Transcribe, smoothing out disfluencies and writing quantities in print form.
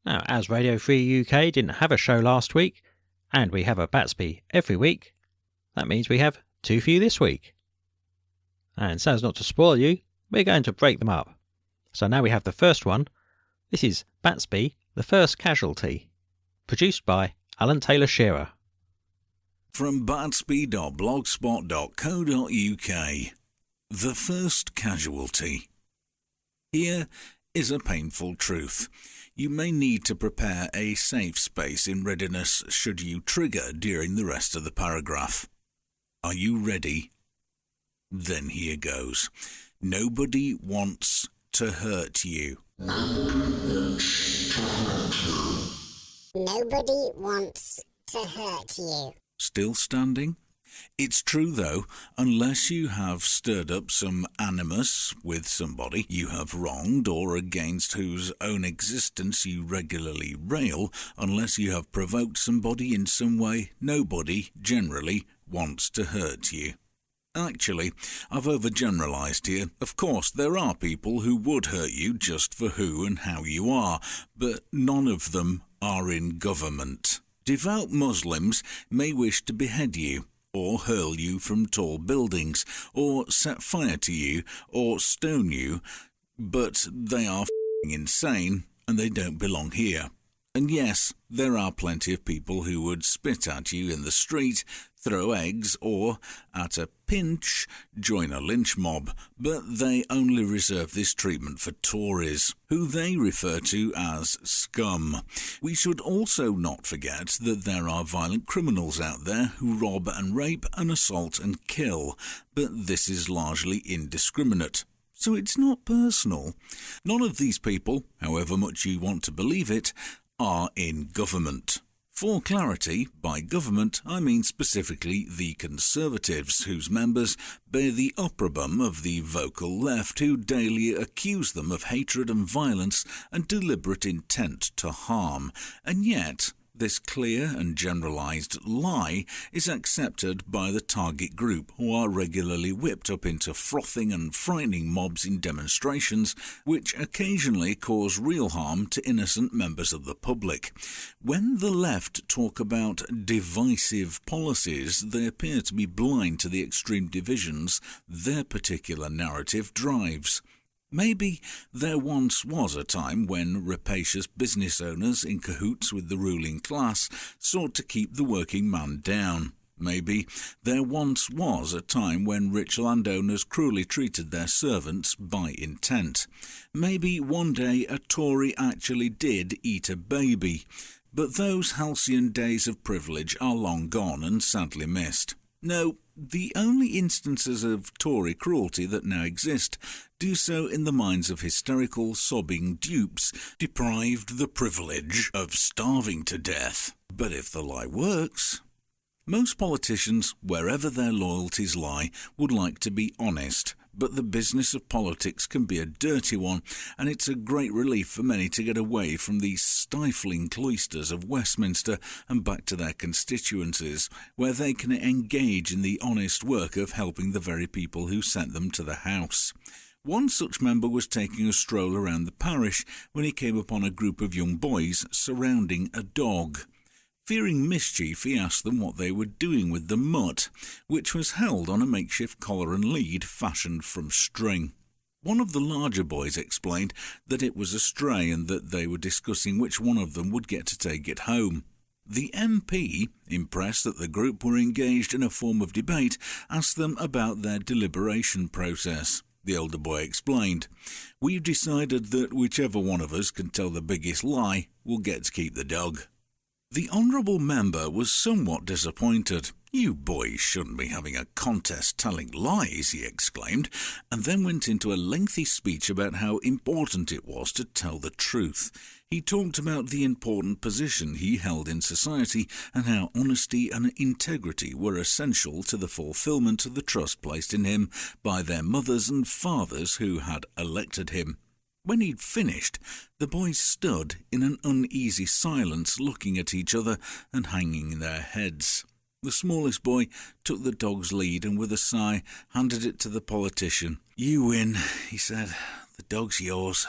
Now, as Radio Free UK didn't have a show last week, and we have a Batsby every week, that means we have two for you this week. And so as not to spoil you, we're going to break them up. So now we have the first one. This is Batsby, the First Casualty, produced by Alan Taylor Shearer. From Batsby.blogspot.co.uk. The First Casualty. Here is a painful truth. You may need to prepare a safe space in readiness should you trigger during the rest of the paragraph. Are you ready? Then here goes. Nobody wants to hurt you. Nobody wants to hurt you. Still standing? It's true, though, unless you have stirred up some animus with somebody you have wronged or against whose own existence you regularly rail, unless you have provoked somebody in some way, nobody, generally, wants to hurt you. Actually, I've overgeneralised here. Of course, there are people who would hurt you just for who and how you are, but none of them are in government. Devout Muslims may wish to behead you, or hurl you from tall buildings, or set fire to you, or stone you, but they are f***ing insane, and they don't belong here. And yes, there are plenty of people who would spit at you in the street, throw eggs, or, at a pinch, join a lynch mob, but they only reserve this treatment for Tories, who they refer to as scum. We should also not forget that there are violent criminals out there who rob and rape and assault and kill, but this is largely indiscriminate. So it's not personal. None of these people, however much you want to believe it, are in government. For clarity, by government I mean specifically the Conservatives, whose members bear the opprobrium of the vocal left, who daily accuse them of hatred and violence and deliberate intent to harm. And yet, this clear and generalised lie is accepted by the target group, who are regularly whipped up into frothing and frightening mobs in demonstrations, which occasionally cause real harm to innocent members of the public. When the left talk about divisive policies, they appear to be blind to the extreme divisions their particular narrative drives. Maybe there once was a time when rapacious business owners in cahoots with the ruling class sought to keep the working man down. Maybe there once was a time when rich landowners cruelly treated their servants by intent. Maybe one day a Tory actually did eat a baby. But those halcyon days of privilege are long gone and sadly missed. No, the only instances of Tory cruelty that now exist do so in the minds of hysterical, sobbing dupes deprived the privilege of starving to death. But if the lie works... Most politicians, wherever their loyalties lie, would like to be honest, but the business of politics can be a dirty one, and it's a great relief for many to get away from the stifling cloisters of Westminster and back to their constituencies, where they can engage in the honest work of helping the very people who sent them to the House. One such member was taking a stroll around the parish when he came upon a group of young boys surrounding a dog. Fearing mischief, he asked them what they were doing with the mutt, which was held on a makeshift collar and lead fashioned from string. One of the larger boys explained that it was a stray and that they were discussing which one of them would get to take it home. The MP, impressed that the group were engaged in a form of debate, asked them about their deliberation process. The older boy explained, "We've decided that whichever one of us can tell the biggest lie will get to keep the dog." The honourable member was somewhat disappointed. "You boys shouldn't be having a contest telling lies," he exclaimed, and then went into a lengthy speech about how important it was to tell the truth. He talked about the important position he held in society and how honesty and integrity were essential to the fulfilment of the trust placed in him by their mothers and fathers who had elected him. When he'd finished, the boys stood in an uneasy silence, looking at each other and hanging their heads. The smallest boy took the dog's lead and with a sigh handed it to the politician. "You win," he said. "The dog's yours."